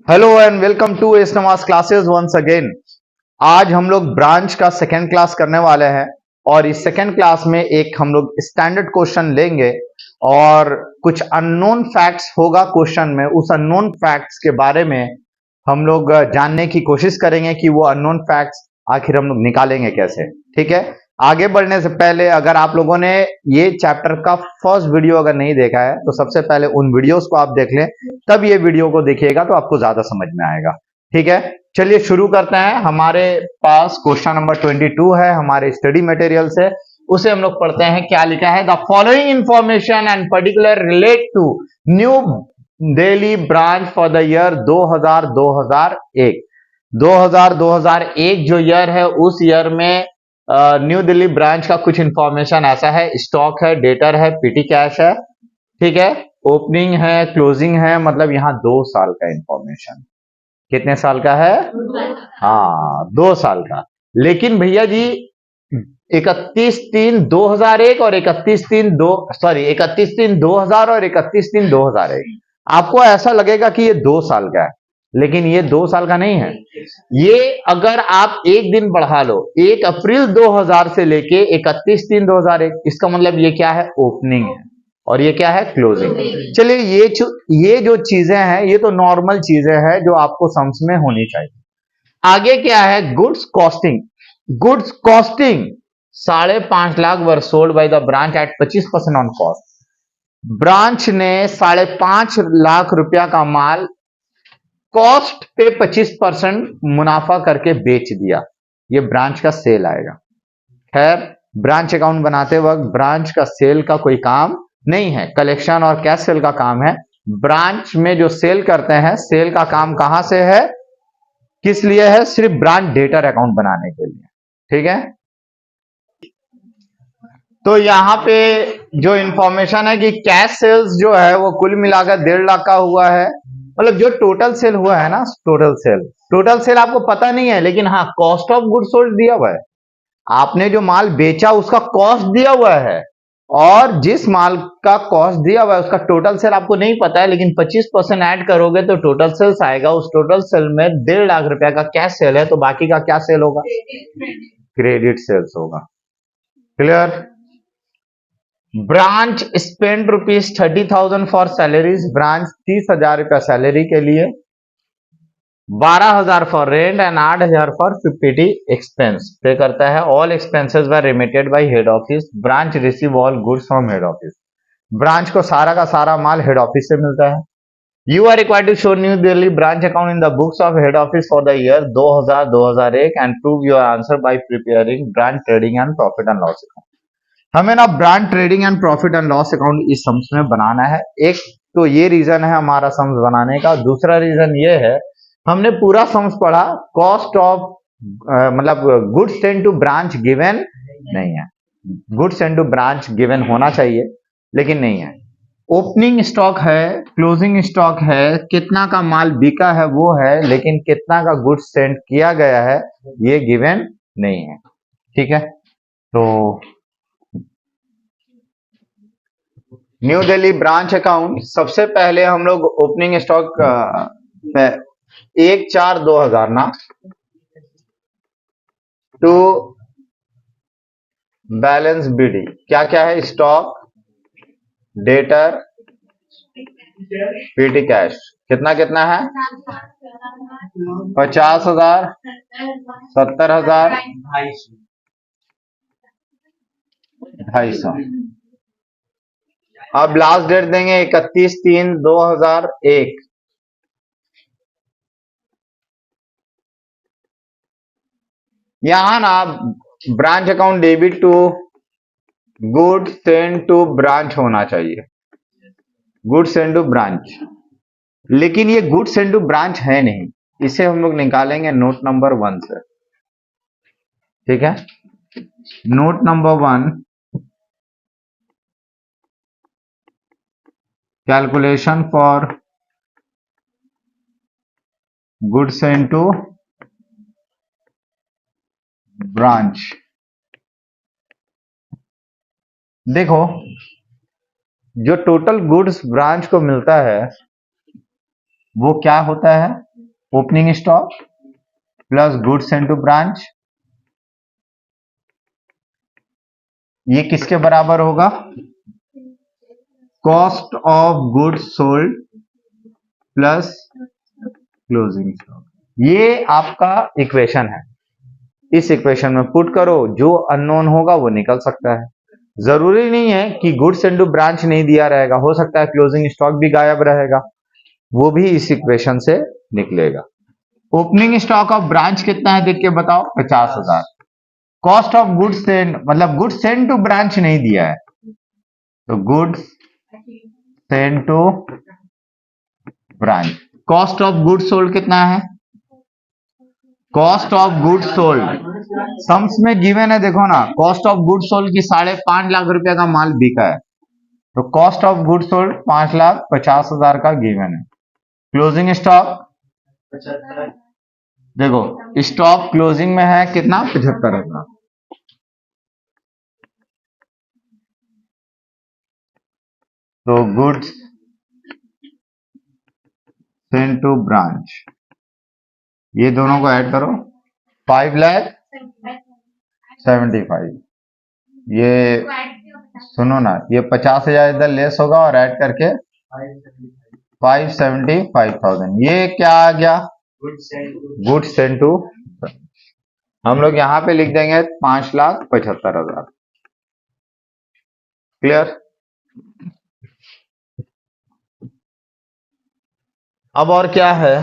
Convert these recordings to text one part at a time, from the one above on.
Hello and welcome to S Nawaz classes once again. आज हम लोग ब्रांच का सेकेंड क्लास करने वाले हैं और इस सेकेंड क्लास में एक हम लोग स्टैंडर्ड क्वेश्चन लेंगे और कुछ अननोन फैक्ट्स होगा क्वेश्चन में। उस अननोन फैक्ट्स के बारे में हम लोग जानने की कोशिश करेंगे कि वो अननोन फैक्ट्स आखिर हम लोग निकालेंगे कैसे। ठीक है, आगे बढ़ने से पहले अगर आप लोगों ने ये चैप्टर का फर्स्ट वीडियो अगर नहीं देखा है तो सबसे पहले उन वीडियोस को आप देख लें, तब ये वीडियो को देखिएगा तो आपको ज्यादा समझ में आएगा। ठीक है, चलिए शुरू करते हैं। हमारे पास क्वेश्चन नंबर 22 है हमारे स्टडी मटेरियल से। उसे हम लोग पढ़ते हैं। क्या लिखा है? The following information and particular relate to New Delhi branch for the year 2000-2001। 2000-2001 जो ईयर है उस ईयर में न्यू दिल्ली ब्रांच का कुछ इंफॉर्मेशन ऐसा है। स्टॉक है, डेटर है, पीटी कैश है। ठीक है, ओपनिंग है, क्लोजिंग है, मतलब यहाँ 2 साल का इंफॉर्मेशन। कितने साल का है? हाँ, 2 साल का। लेकिन भैया जी 31/3/2001 और 31/3/2000 और 31/3/2001, आपको ऐसा लगेगा कि ये 2 साल का है, लेकिन ये 2 साल का नहीं है। ये अगर आप एक दिन बढ़ा लो, 1 अप्रैल 2000 से लेके 31/3/2001, इसका मतलब ये क्या है? ओपनिंग है और ये क्या है? क्लोजिंग। चलिए ये जो चीजें हैं ये तो नॉर्मल चीजें हैं जो आपको सम्स में होनी चाहिए। आगे क्या है? Goods costing. Goods costing 5.5 lakh were sold by the branch at 25% on cost. Branch ने 5.5 लाख रुपया का माल कॉस्ट पे 25% मुनाफा करके बेच दिया। ये ब्रांच का सेल आएगा। खैर, ब्रांच अकाउंट बनाते वक्त ब्रांच का सेल का कोई काम नहीं है, कलेक्शन और कैश सेल का काम है। ब्रांच में जो सेल करते हैं, सेल का काम कहां से है, किस लिए है? सिर्फ ब्रांच डेटर अकाउंट बनाने के लिए। ठीक है, तो यहां पे जो इंफॉर्मेशन है कि कैश सेल्स जो है वो कुल मिलाकर 1.5 लाख का हुआ है। मतलब जो टोटल सेल हुआ है ना, टोटल सेल आपको पता नहीं है, लेकिन हाँ कॉस्ट ऑफ गुड सोल्ड दिया हुआ है। आपने जो माल बेचा उसका कॉस्ट दिया हुआ है, और जिस माल का कॉस्ट दिया हुआ है उसका टोटल सेल आपको नहीं पता है, लेकिन 25% ऐड करोगे तो टोटल सेल्स आएगा। उस टोटल सेल में 1.5 लाख रुपया का कैश सेल है, तो बाकी का क्या सेल होगा? क्रेडिट सेल्स होगा। Clear? Branch spend ₹30,000 for salaries. Branch 30,000 रुपया सैलरी के लिए, 12,000 for rent and 8,000 for PT expense पे करता है। All expenses were remitted bye head office. Branch receive all goods from head office. Branch को सारा का सारा माल हेड ऑफिस से मिलता है। You are required to show New Delhi branch account in the books of head office for the year 2000-2001 and prove your answer by preparing branch trading and profit and loss account. हमें ना branch trading and profit and loss account इस sums में बनाना है। एक तो ये reason है हमारा सम्स बनाने का। दूसरा रीजन ये है, हमने पूरा सम्स पढ़ा, कॉस्ट ऑफ मतलब goods send to branch given नहीं है। Goods send to branch given होना चाहिए, लेकिन नहीं है। ओपनिंग स्टॉक है, क्लोजिंग स्टॉक है, कितना का माल बिका है वो है, लेकिन कितना का गुड्स सेंड किया गया है ये गिवन नहीं है। ठीक है, तो न्यू दिल्ली ब्रांच अकाउंट सबसे पहले हम लोग ओपनिंग स्टॉक 1/4/2000 ना टू बैलेंस बीडी क्या क्या है? Stock, debtor, PT cash. कितना कितना है? 50,000, 70,000, 250। अब लास्ट डेट देंगे 31/3/2001। यहां ना branch account debit to good send to branch होना चाहिए। गुड सेंड टू ब्रांच, लेकिन ये गुड सेंड टू ब्रांच है नहीं। इसे हम लोग निकालेंगे नोट नंबर 1 से। ठीक है, note number 1, calculation for good send to branch. देखो, जो टोटल गुड्स ब्रांच को मिलता है वो क्या होता है? Opening stock plus goods into branch, ये किसके बराबर होगा? Cost of goods sold plus closing stock. ये आपका इक्वेशन है, इस इक्वेशन में पुट करो, जो अननोन होगा वो निकल सकता है। जरूरी नहीं है कि गुड्स इनटू ब्रांच नहीं दिया रहेगा, हो सकता है क्लोजिंग स्टॉक भी गायब रहेगा, वो भी इस इक्वेशन से निकलेगा। ओपनिंग स्टॉक ऑफ ब्रांच कितना है देख के बताओ, 50,000। कॉस्ट ऑफ गुड्स सेंड, मतलब गुड्स सेंड टू ब्रांच नहीं दिया है, तो goods send to branch. Cost of goods sold कितना है? Cost of goods sold sums में गिवन है, देखो ना, कॉस्ट ऑफ गुड्स सोल्ड की 5.5 लाख रुपए का माल बिका है, तो कॉस्ट ऑफ गुड्स सोल्ड 5,50,000 का गिवन है। क्लोजिंग स्टॉक देखो, स्टॉक क्लोजिंग में है कितना? 75,000। तो गुड्स सेंड टू ब्रांच, ये दोनों को ऐड करो, 5,75,000। ये सुनो ना, ये 50,000 इधर लेस होगा और ऐड करके 575,000। ये क्या आ गया? Goods send to. हम लोग यहां पे लिख देंगे 5,75,000। क्लियर? अब और क्या है?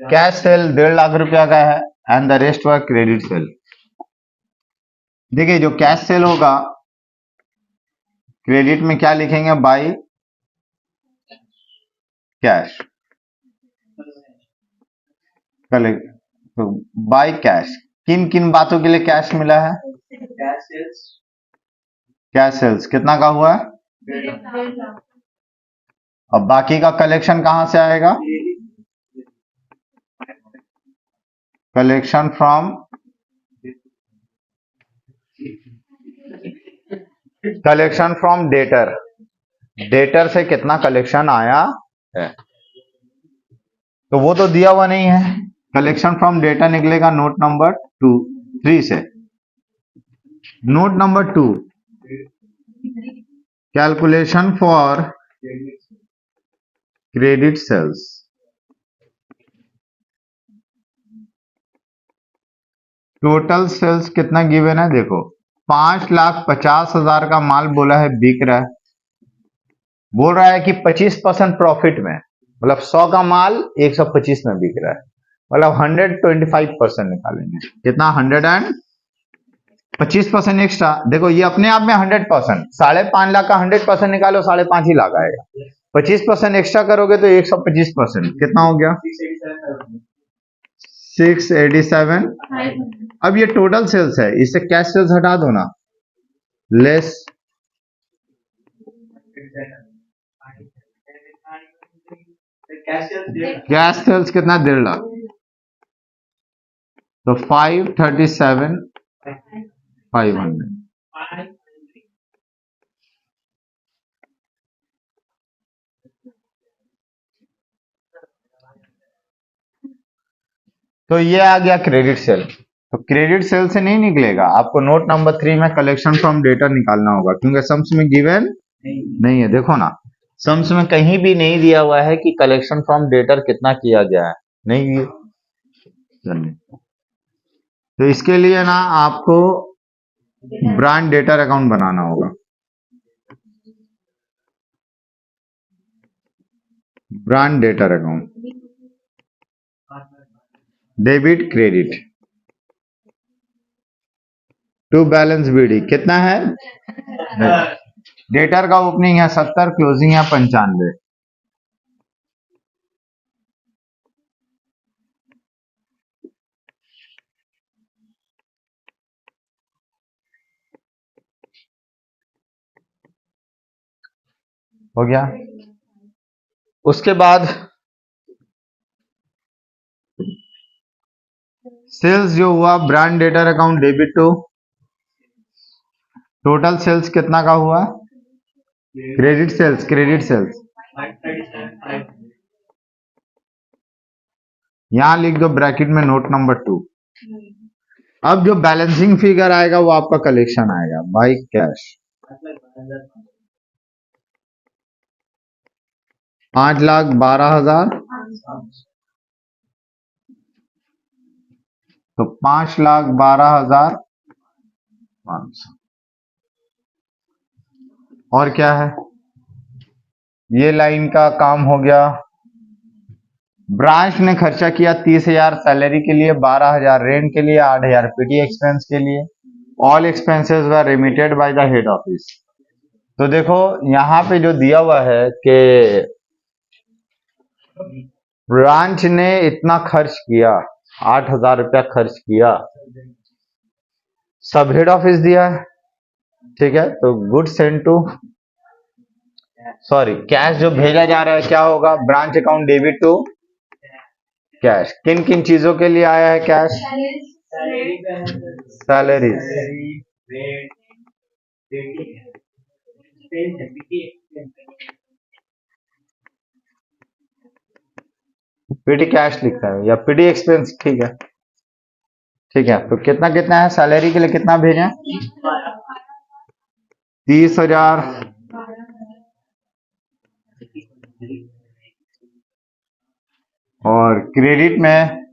कैश सेल 1.5 लाख रुपया का है and the rest were credit sale. देखिए, जो कैश सेल होगा, क्रेडिट में क्या लिखेंगे? By cash. तो बाई कैश, किन किन बातों के लिए कैश मिला है? कैश सेल्स कितना का हुआ है? अब बाकी का कलेक्शन कहां से आएगा? Collection from debtor. डेटर से कितना कलेक्शन आया है, तो वो तो दिया हुआ नहीं है। कलेक्शन फ्रॉम डेटा निकलेगा नोट नंबर 3 से। Note number 2, calculation for credit sales. Total sales कितना गिवन है? देखो, 5,50,000 का माल बोला है, बिक रहा है, बोल रहा है कि 25% प्रॉफिट में, मतलब 100 का माल 125 में बिक रहा है, मतलब 125% निकालेंगे। कितना? 125% एक्स्ट्रा। देखो, ये अपने आप में 100%, 5.5 लाख का 100% निकालो, 5.5 ही लाख आएगा। 25% एक्स्ट्रा करोगे तो 125%, कितना हो गया? 687। अब ये टोटल सेल्स है, इससे कैश सेल्स हटा दो ना, लेस कैश सेल्स कितना? 1.5 लाख, तो 537,500। तो ये आ गया क्रेडिट सेल। तो क्रेडिट सेल से नहीं निकलेगा, आपको नोट नंबर 3 में कलेक्शन फ्रॉम डेटर निकालना होगा, क्योंकि सम्स में गिवन नहीं है। देखो ना, सम्स में कहीं भी नहीं दिया हुआ है कि कलेक्शन फ्रॉम डेटर कितना किया गया है, नहीं। तो इसके लिए ना आपको ब्रांड डेटर अकाउंट बनाना होगा। Branch debtor account, debit credit to balance BD कितना है? डेटर का ओपनिंग है 70, क्लोजिंग है 95। हो गया। उसके बाद सेल्स जो हुआ, branch debtor account debit to, total sales कितना का हुआ? क्रेडिट सेल्स, क्रेडिट सेल्स यहां लिख दो ब्रैकेट में नोट नंबर 2। अब जो बैलेंसिंग फिगर आएगा वो आपका कलेक्शन आएगा बाई कैश। 5,12,000, तो 5,12,500। और क्या है, ये लाइन का काम हो गया। ब्रांच ने खर्चा किया 30,000 सैलरी के लिए, 12,000 रेंट के लिए, 8,000 पीटी एक्सपेंस के लिए। All expenses were remitted by the head office. तो देखो यहां पे जो दिया हुआ है कि ब्रांच ने इतना खर्च किया, 8,000 रुपया खर्च किया, सब हेड ऑफिस दिया है, ठीक है। तो good send to, sorry cash जो भेजा जा रहा है क्या होगा, branch account debit to cash. किन किन चीजों के लिए आया है कैश, सैलरीज, पीटी कैश लिखता है या पीटी एक्सपेंस, ठीक है, ठीक है। तो कितना कितना है, सैलरी के लिए कितना भेजें, 30,000, और क्रेडिट में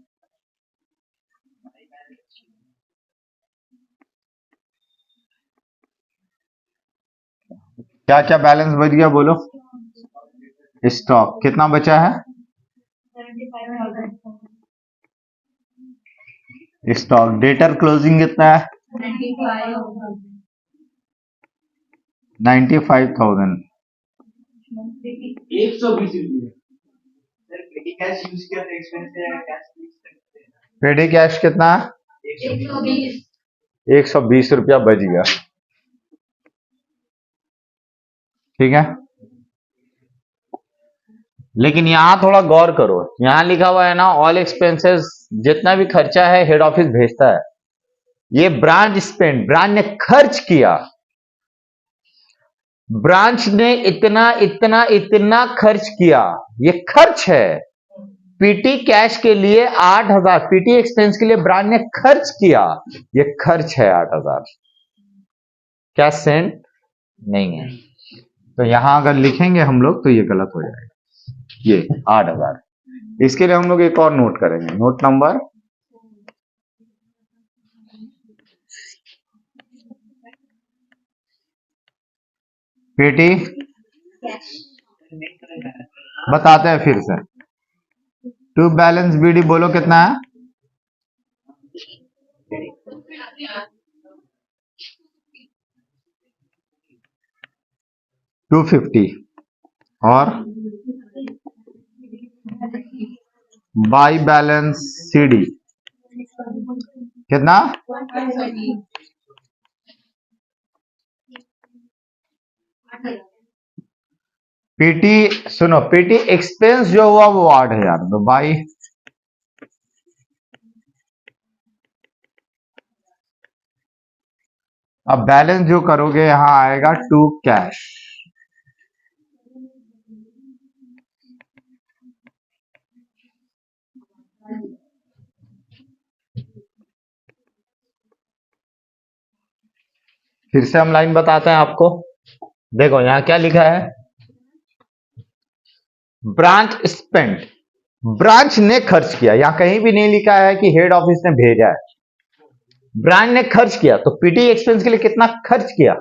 क्या क्या बैलेंस बच गया बोलो, स्टॉक कितना बचा है, स्टॉक डेटर क्लोजिंग कितना है, 95,000, 120 पेडी कैश कितना, 120 रुपया बच गया, ठीक है। लेकिन यहां थोड़ा गौर करो, यहां लिखा हुआ है ना ऑल एक्सपेंसेस, जितना भी खर्चा है हेड ऑफिस भेजता है। ये ब्रांच स्पेंड, ब्रांच ने खर्च किया, ब्रांच ने इतना इतना इतना खर्च किया, ये खर्च है। पीटी कैश के लिए 8,000, पीटी एक्सपेंस के लिए ब्रांच ने खर्च किया, ये खर्च है 8,000, क्या सेंट नहीं है। तो यहां अगर लिखेंगे हम लोग तो ये गलत हो जाएगा, ये 8,000। इसके लिए हम लोग एक और नोट करेंगे, नोट नंबर पीटी, बताते हैं फिर से, टू बैलेंस बीडी बोलो कितना है, 250, और बाई बैलेंस सीडी कितना, पीटी, सुनो पीटी एक्सपेंस जो हुआ वो 8,000, तो बाई, अब बैलेंस जो करोगे यहां आएगा टू कैश, फिर से हम लाइन बताते हैं आपको। देखो यहां क्या लिखा है, ब्रांच स्पेंड, ब्रांच ने खर्च किया, यहां कहीं भी नहीं लिखा है कि हेड ऑफिस ने भेजा है, ब्रांच ने खर्च किया। तो पीटी एक्सपेंस के लिए कितना खर्च किया,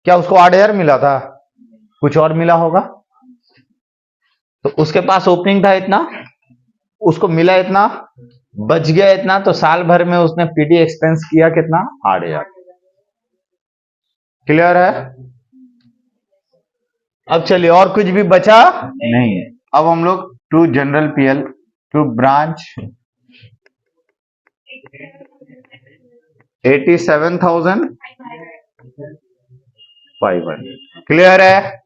क्या उसको 8,000 मिला था, कुछ और मिला होगा, तो उसके पास ओपनिंग था इतना, उसको मिला इतना, बच गया इतना, तो साल भर में उसने पीटी एक्सपेंस किया कितना, 8,000। क्लियर है। अब चलिए, और कुछ भी बचा नहीं है। अब हम लोग to general PL, to branch 87,500, clear है।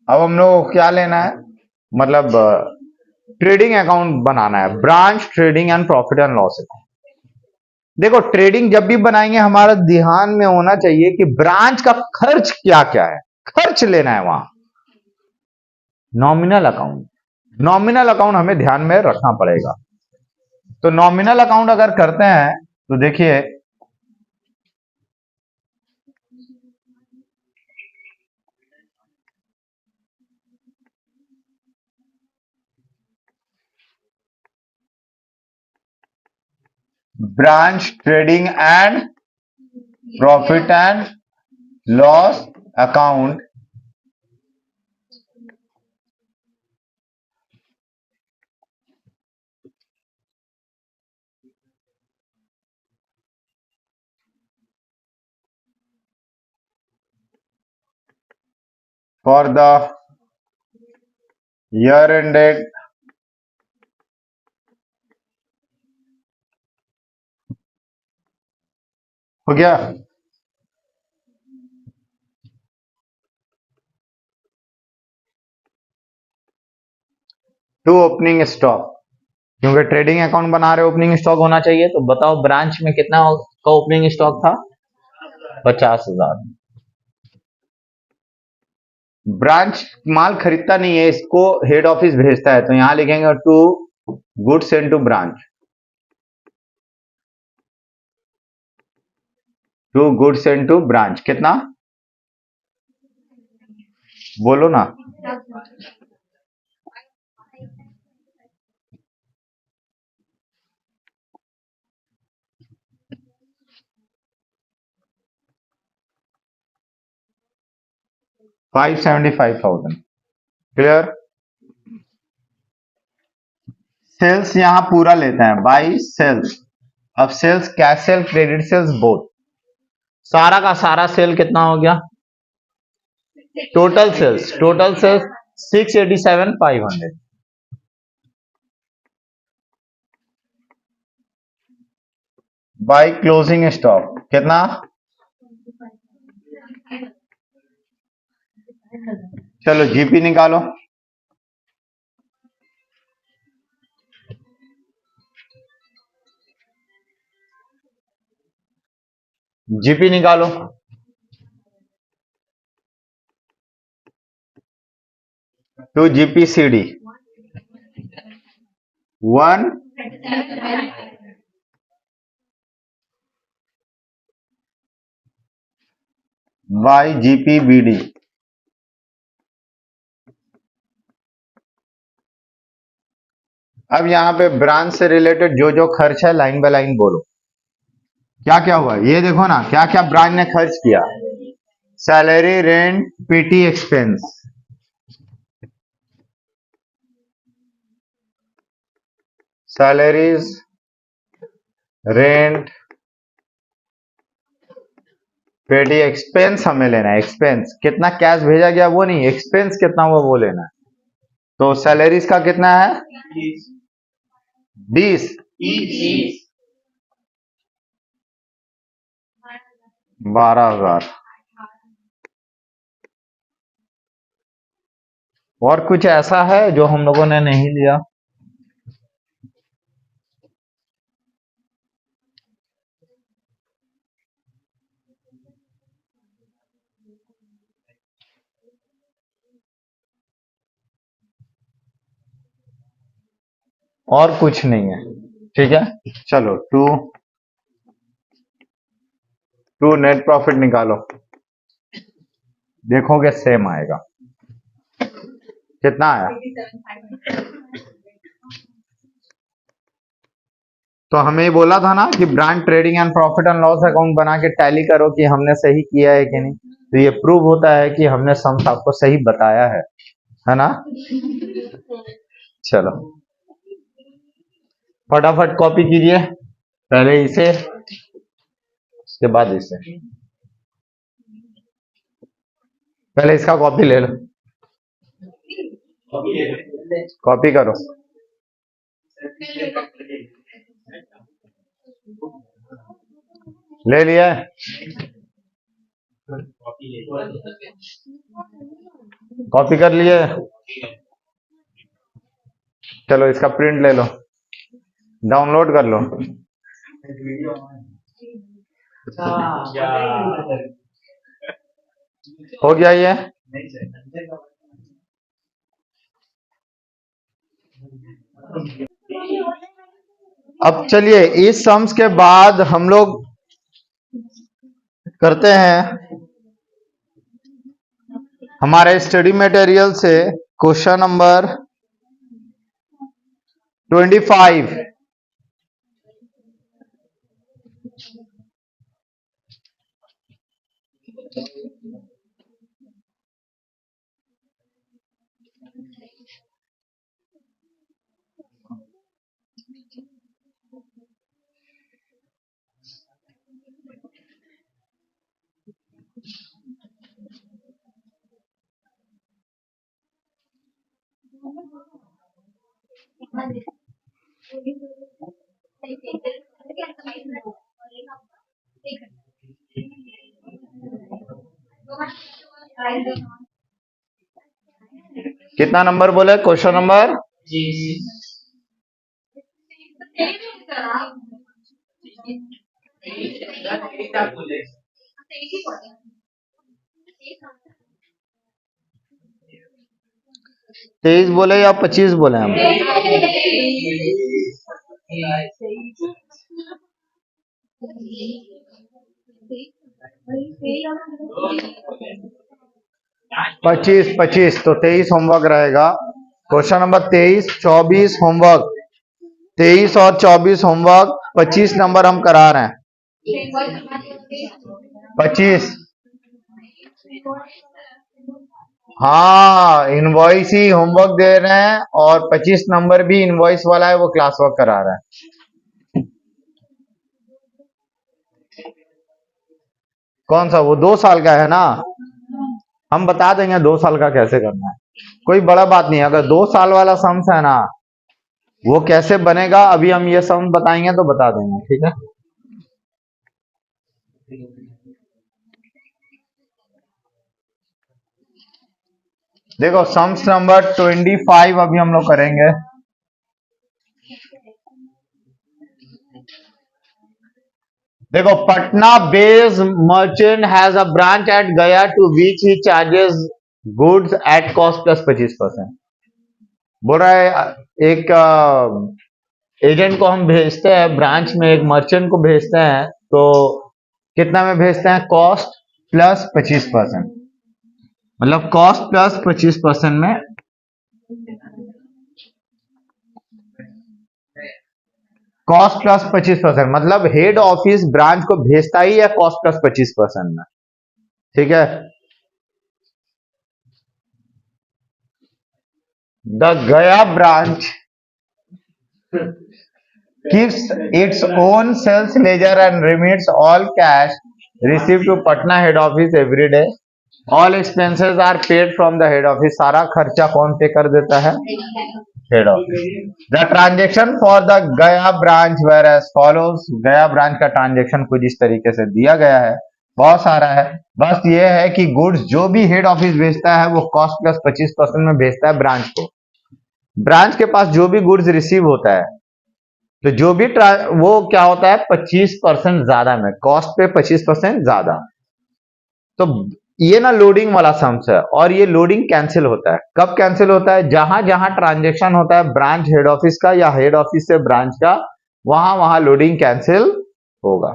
अब हम लोग को क्या लेना है, मतलब ट्रेडिंग अकाउंट बनाना है, branch trading and profit and loss account. देखो ट्रेडिंग जब भी बनाएंगे हमारा ध्यान में होना चाहिए कि ब्रांच का खर्च क्या क्या है, खर्च लेना है वहां। नॉमिनल अकाउंट, नॉमिनल अकाउंट हमें ध्यान में रखना पड़ेगा। तो नॉमिनल अकाउंट अगर करते हैं तो देखिए branch trading and profit and loss account for the year ended हो गया। टू ओपनिंग स्टॉक, क्योंकि ट्रेडिंग अकाउंट बना रहे ओपनिंग स्टॉक होना चाहिए। तो बताओ ब्रांच में कितना का ओपनिंग स्टॉक था? 50,000। ब्रांच माल खरीदता नहीं है, इसको हेड ऑफिस भेजता है। तो यहां लिखेंगे to goods send to branch, to goods send to branch. कितना बोलो ना? 575,000। क्लियर? सेल्स यहां पूरा लेते हैं, बाई सेल्स। अब sales cash sale, credit sales both, सारा का सारा सेल कितना हो गया? Total sales, total sales 687,500। By closing stock कितना? चलो जीपी निकालो। जीपी निकालो। To GPCD 1 by GPBD. अब यहां पे ब्रांच से रिलेटेड जो जो खर्च है लाइन बाय लाइन बोलो क्या क्या हुआ। ये देखो ना क्या क्या ब्रांच ने खर्च किया। Salary, rent, PT expense, salaries, rent, पेटी एक्सपेंस हमें लेना है। एक्सपेंस कितना कैश भेजा गया वो नहीं, एक्सपेंस कितना हुआ वो लेना है। तो सैलरीज का कितना है? 20, 12,000। और कुछ ऐसा है जो हम लोगों ने नहीं लिया? और कुछ नहीं है। ठीक है, चलो टू नेट प्रॉफिट निकालो, देखोगे सेम आएगा। कितना आया? तो हमें ये बोला था ना कि brand trading and profit and loss account बना के टैली करो कि हमने सही किया है कि नहीं। तो ये प्रूव होता है कि हमने सम्स आपको सही बताया है ना? चलो फटाफट कॉपी कीजिए, पहले इसे उसके बाद इसे। पहले इसका कॉपी ले लो, कॉपी करो। ले लिया? कॉपी कर लिए? चलो इसका प्रिंट ले लो, डाउनलोड कर लो। हो गया ये। अब चलिए इस सम्स के बाद हम लोग करते हैं हमारे स्टडी मटेरियल से क्वेश्चन नंबर 25। कितना नंबर बोले क्वेश्चन नंबर? तेईस बोले या 25 बोले हम? 25 तो 23 होमवर्क रहेगा। क्वेश्चन नंबर 23, 24 होमवर्क, 23 और 24 होमवर्क, 25 नंबर हम करा रहे हैं। 25, हाँ इनवॉइस ही होमवर्क दे रहे हैं और 25 नंबर भी इनवॉइस वाला है, वो क्लास वर्क करा रहा है। कौन सा? वो 2 साल का है ना, हम बता देंगे 2 साल का कैसे करना है, कोई बड़ा बात नहीं। अगर 2 साल वाला सम्स है ना, वो कैसे बनेगा अभी हम ये सम्स बताएंगे तो बता देंगे, ठीक है। देखो सम्स नंबर 25 अभी हम लोग करेंगे। देखो, Patna based merchant has a branch at Gaya to which he charges goods at cost plus 25%। बोल रहा है एक एजेंट को हम भेजते हैं ब्रांच में, एक मर्चेंट को भेजते हैं, तो कितना में भेजते हैं? कॉस्ट प्लस 25%, मतलब कॉस्ट प्लस 25% में कॉस्ट प्लस 25%, मतलब हेड ऑफिस ब्रांच को भेजता ही है कॉस्ट प्लस 25% में, ठीक है। द गया branch keeps its own sales ledger and remits all cash received to Patna head office every day. All expenses are paid from the head office. सारा खर्चा कौन पे कर देता है? Head office. The transaction for the गया branch where as follows. गया branch का ट्रांजेक्शन कुछ इस तरीके से दिया गया है, बहुत सारा है। बस ये है कि गुड्स जो भी हेड ऑफिस भेजता है वो कॉस्ट प्लस 25% में भेजता है ब्रांच को। ब्रांच के पास जो भी गुड्स रिसीव होता है, तो जो भी वो क्या होता है 25% ज्यादा में, कॉस्ट पे 25% ज्यादा। तो ये ना लोडिंग वाला सम्स है, और ये लोडिंग कैंसिल होता है। कब कैंसिल होता है? जहां जहां ट्रांजेक्शन होता है ब्रांच हेड ऑफिस का या हेड ऑफिस से ब्रांच का, वहां वहां लोडिंग कैंसिल होगा।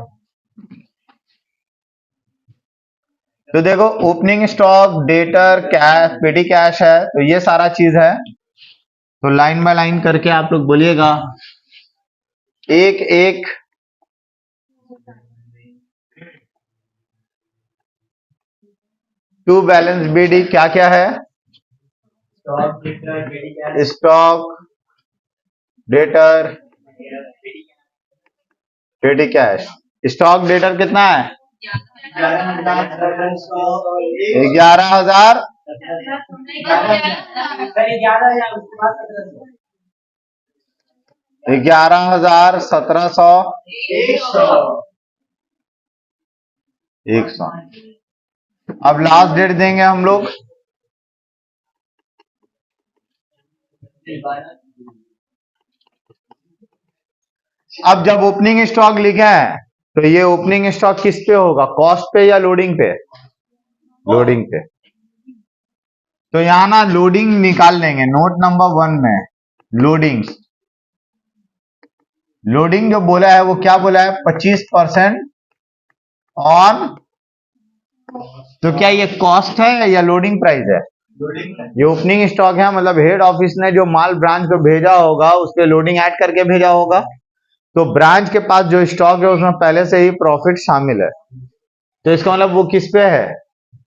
तो देखो, ओपनिंग स्टॉक, डेटर, कैश, पेटी कैश है, तो ये सारा चीज है। तो लाइन बाय लाइन करके आप लोग बोलिएगा एक एक। टू बैलेंस बीडी क्या क्या है? स्टॉक, डेटर, पेटी कैश। स्टॉक डेटर कितना है? 11,000। 11,000, 1,700, 100। अब लास्ट डेट देंगे हम लोग अब जब ओपनिंग स्टॉक लिखा है तो ये ओपनिंग स्टॉक किस पे होगा, कॉस्ट पे या लोडिंग पे? लोडिंग पे। तो यहां ना लोडिंग निकाल लेंगे नोट नंबर 1 में। लोडिंग लोडिंग जो बोला है वो क्या बोला है, 25% ऑन। तो क्या ये कॉस्ट है या लोडिंग प्राइस है? ये ओपनिंग स्टॉक है, मतलब हेड ऑफिस ने जो माल ब्रांच को भेजा होगा उस पे लोडिंग ऐड करके भेजा होगा। तो ब्रांच के पास जो स्टॉक है उसमें पहले से ही प्रॉफिट शामिल है। तो इसका मतलब वो किस पे है,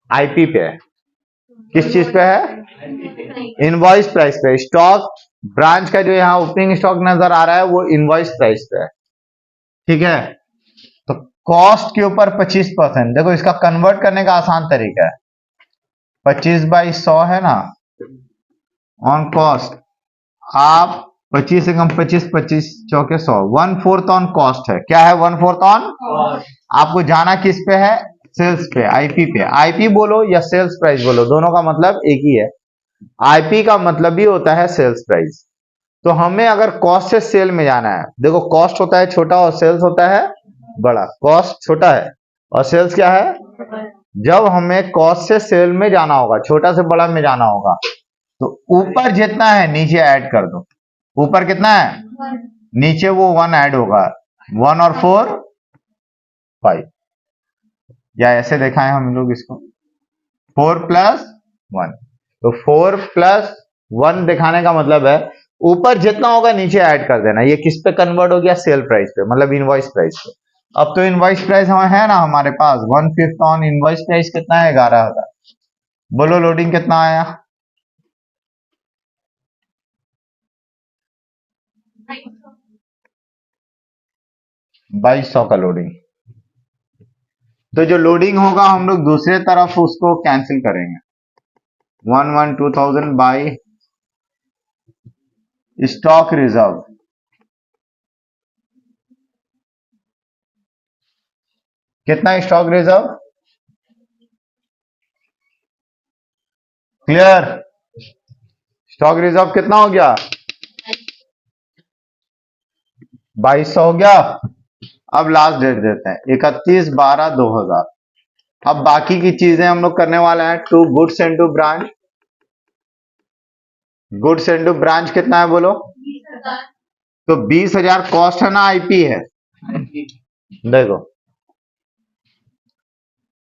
आईपी पे है। किस चीज पे है, इनवॉइस प्राइस पे। स्टॉक ब्रांच का जो यहाँ ओपनिंग स्टॉक नजर आ रहा है वो इनवॉइस प्राइस पे है, ठीक है। तो कॉस्ट के ऊपर 25%, देखो इसका कन्वर्ट करने का आसान तरीका है, 25/100 है ना ऑन कॉस्ट। आप 25 से कम 25, 25 चौके 100, 1/4 ऑन कॉस्ट है। क्या है 1/4 ऑन? आपको जाना किस पे है, सेल्स पे, आईपी पे। आईपी बोलो या सेल्स प्राइस बोलो, दोनों का मतलब एक ही है। आईपी का मतलब भी होता है सेल्स प्राइस। तो हमें अगर कॉस्ट से सेल में जाना है, देखो कॉस्ट होता है छोटा और सेल्स होता है बड़ा। कॉस्ट छोटा है और सेल्स क्या है? जब हमें कॉस्ट से सेल में जाना होगा, छोटा से बड़ा में जाना होगा, तो ऊपर जितना है नीचे ऐड कर दो। ऊपर कितना है, नीचे वो 1 ऐड होगा। 1 और 4 5, या ऐसे देखा है हम लोग इसको, 4 + 1। तो 4 + 1 दिखाने का मतलब है ऊपर जितना होगा नीचे ऐड कर देना। ये किस पे कन्वर्ट हो गया, सेल प्राइस पे, मतलब इनवॉइस प्राइस पे। अब तो इनवॉइस प्राइस हमें है ना हमारे पास, 1/5 ऑन इनवॉइस प्राइस कितना है, 11,000। बोलो लोडिंग कितना आया, 2200 का लोडिंग। तो जो लोडिंग होगा हम लोग दूसरे तरफ उसको कैंसिल करेंगे, 1,2000 बाई स्टॉक रिजर्व। कितना stock reserve, clear? Stock reserve कितना हो गया, 2200 हो गया। अब लास्ट डेट देते हैं 31/12/2000। अब बाकी की चीजें हम लोग करने वाले हैं। To goods and to branch. Goods and to branch कितना है बोलो, तो 20,000 कॉस्ट है ना, आईपी है। देखो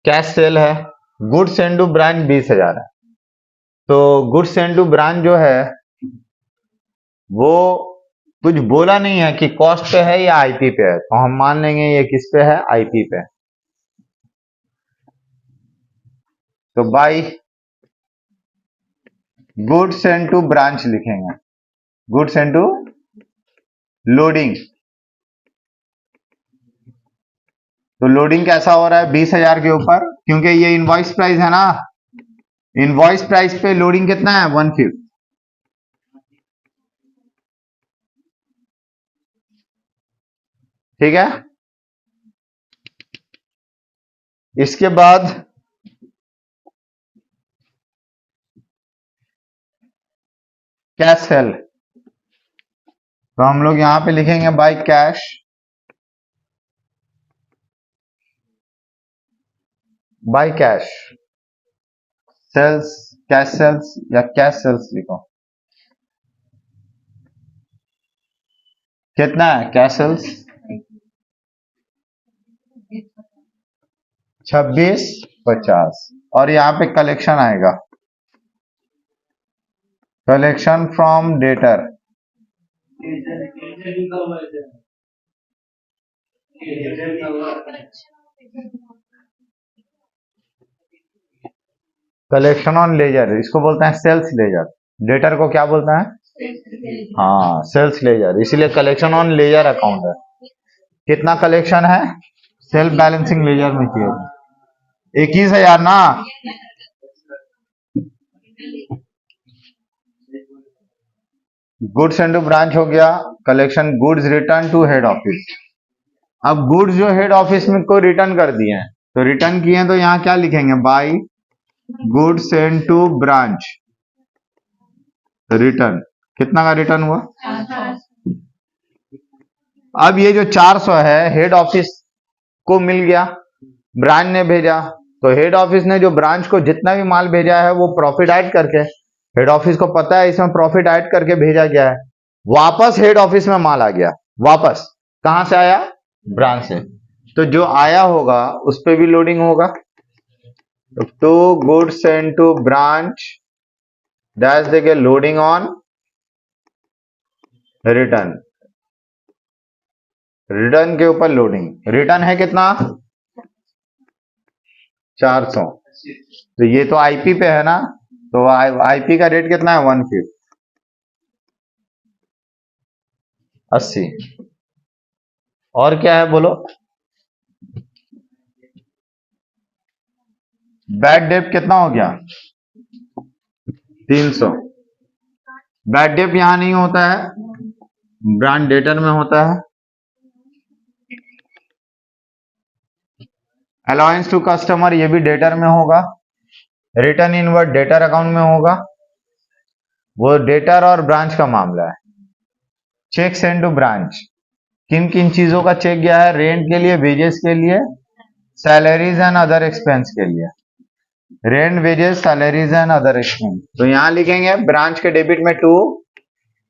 कैश सेल है, गुड्स एंड टू ब्रांच 20,000 है। तो गुड्स एंड टू ब्रांच जो है वो कुछ बोला नहीं है कि कॉस्ट पे है या आईपी पे है, तो हम मान लेंगे ये किस पे है, आईपी पे। तो by goods and to branch लिखेंगे, गुड्स एंड टू लोडिंग। तो लोडिंग कैसा हो रहा है 20,000 के ऊपर, क्योंकि ये इनवॉइस प्राइस है ना। इनवॉइस प्राइस पे लोडिंग कितना है, 1/5। ठीक है, इसके बाद कैश सेल। तो हम लोग यहां पे लिखेंगे by cash, by cash sales, cash sales या कैश सेल्स लिखो। कितना है कैश सेल्स, 2650। और यहाँ पे कलेक्शन आएगा, collection from debtor. Collection on ledger, इसको बोलते हैं सेल्स लेजर। डेटर को क्या बोलता है, हाँ सेल्स लेजर, इसीलिए कलेक्शन ऑन लेजर अकाउंट है। कितना कलेक्शन है, सेल्फ बैलेंसिंग लेजर में किया 21,000 ना। गुड्स एंड टू ब्रांच हो गया, collection goods return to head office. अब गुड्स जो हेड ऑफिस में को रिटर्न कर दिए हैं, तो रिटर्न किए हैं तो यहाँ क्या लिखेंगे, by goods and to branch return. कितना का रिटर्न हुआ, अब ये जो 400 है हेड ऑफिस को मिल गया, ब्रांच ने भेजा, तो हेड ऑफिस ने जो ब्रांच को जितना भी माल भेजा है वो प्रॉफिट ऐड करके, हेड ऑफिस को पता है इसमें प्रॉफिट ऐड करके भेजा गया है, वापस हेड ऑफिस में माल आ गया। वापस कहां से आया? ब्रांच से। तो जो आया होगा उस पर भी लोडिंग होगा। तो to goods send to branch dash देंगे लोडिंग ऑन रिटर्न, रिटर्न के ऊपर लोडिंग। रिटर्न है कितना? 400। तो ये तो आईपी पे है ना, तो आईपी का रेट कितना है? 180। और क्या है बोलो? बैड डेप कितना हो गया? 300। बैड डेप यहां नहीं होता है, ब्रांड डेटर में होता है। अलाउंस टू कस्टमर ये भी डेटर में होगा। रिटर्न इनवर्ड डेटर अकाउंट में होगा। वो डेटर और ब्रांच का मामला है। चेक सेंड टू ब्रांच, किन किन चीजों का चेक गया है? रेंट के लिए, वेजेस के लिए, सैलरीज एंड अदर एक्सपेंस के लिए। Rent, wages, salaries and other expense. तो यहां लिखेंगे ब्रांच के डेबिट में टू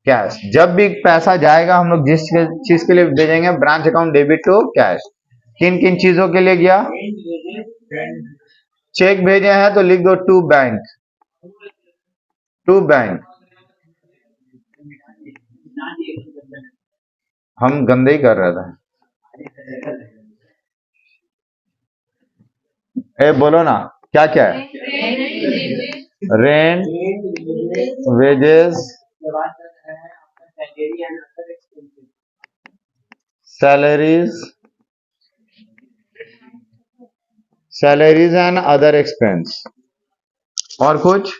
कैश। जब भी पैसा जाएगा हम लोग जिस चीज के लिए भेजेंगे, branch account debit to cash. किन किन चीजों के लिए गया? चेक भेजे हैं तो लिख दो टू बैंक, टू बैंक। हम गंदे ही कर रहे थे। ए बोलो ना, क्या क्या है? Rent, wages, salaries, salaries and other expense. और कुछ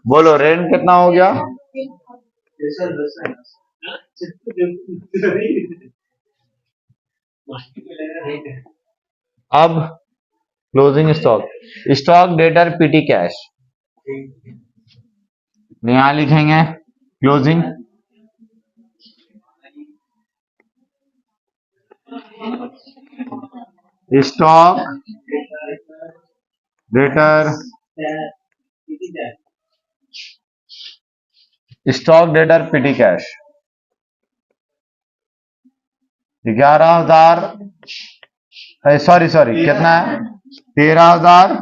बोलो। रेंट कितना हो गया? अब closing stock, stock debtor PT cash. यहां लिखेंगे closing stock debtor, stock debtor PT cash 11,000, sorry कितना है? 13,000,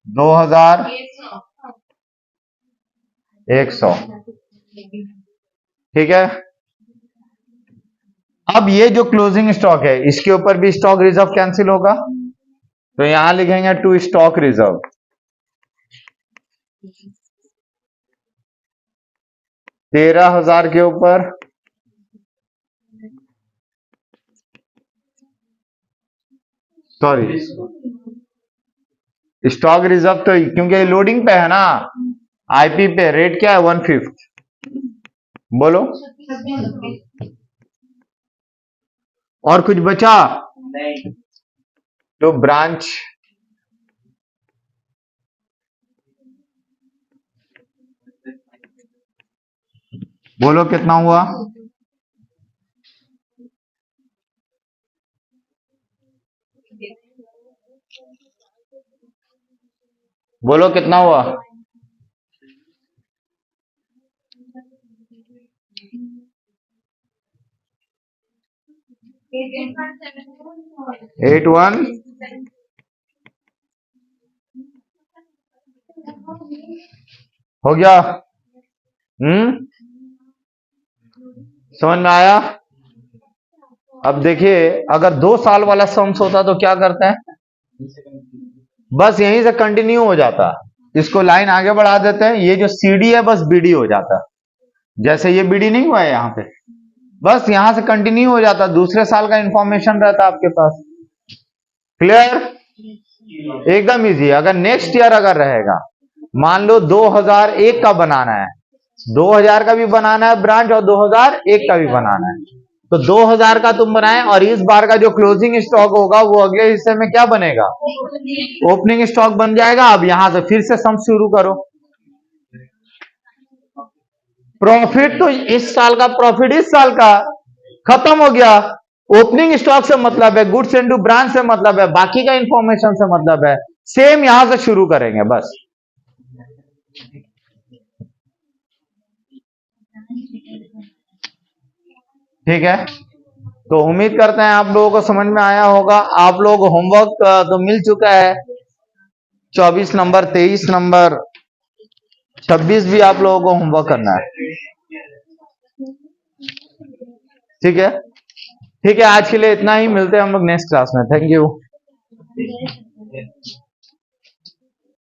2,100। ठीक है। अब ये जो क्लोजिंग स्टॉक है इसके ऊपर भी स्टॉक रिजर्व कैंसिल होगा, तो यहां लिखेंगे टू स्टॉक रिजर्व। 13,000 के ऊपर सॉरी स्टॉक रिजर्व, तो क्योंकि लोडिंग पे है ना, आईपी पे रेट क्या है? 1/5। बोलो और कुछ बचा? नहीं। तो ब्रांच बोलो कितना हुआ? बोलो कितना हुआ? 81 हो गया। समझ में आया? अब देखिए अगर 2 साल वाला सम्स होता तो क्या करते हैं? बस यहीं से कंटिन्यू हो जाता, इसको लाइन आगे बढ़ा देते हैं, ये जो सीडी है बस बीडी हो जाता। जैसे ये बीडी नहीं हुआ है यहां पे, बस यहां से कंटिन्यू हो जाता, दूसरे साल का इंफॉर्मेशन रहता आपके पास। क्लियर? एकदम इजी। अगर नेक्स्ट ईयर अगर रहेगा, मान लो 2001 का बनाना है, 2000 का भी बनाना है ब्रांच और 2001 का भी बनाना है, तो 2000 का तुम बनाए और इस बार का जो क्लोजिंग स्टॉक होगा वो अगले हिस्से में क्या बनेगा? ओपनिंग स्टॉक बन जाएगा। अब यहां से फिर से सम शुरू करो। प्रॉफिट तो इस साल का प्रॉफिट इस साल का खत्म हो गया। ओपनिंग स्टॉक से मतलब है, गुड्स इनटू ब्रांच से मतलब है, बाकी का इंफॉर्मेशन से मतलब है। सेम यहां से शुरू करेंगे बस। ठीक है, तो उम्मीद करते हैं आप लोगों को समझ में आया होगा। आप लोग होमवर्क तो मिल चुका है, 24 नंबर, 23 नंबर, 26 भी आप लोगों को होमवर्क करना है। ठीक है, ठीक है, आज के लिए इतना ही। मिलते हैं हम लोग नेक्स्ट क्लास में। Thank you.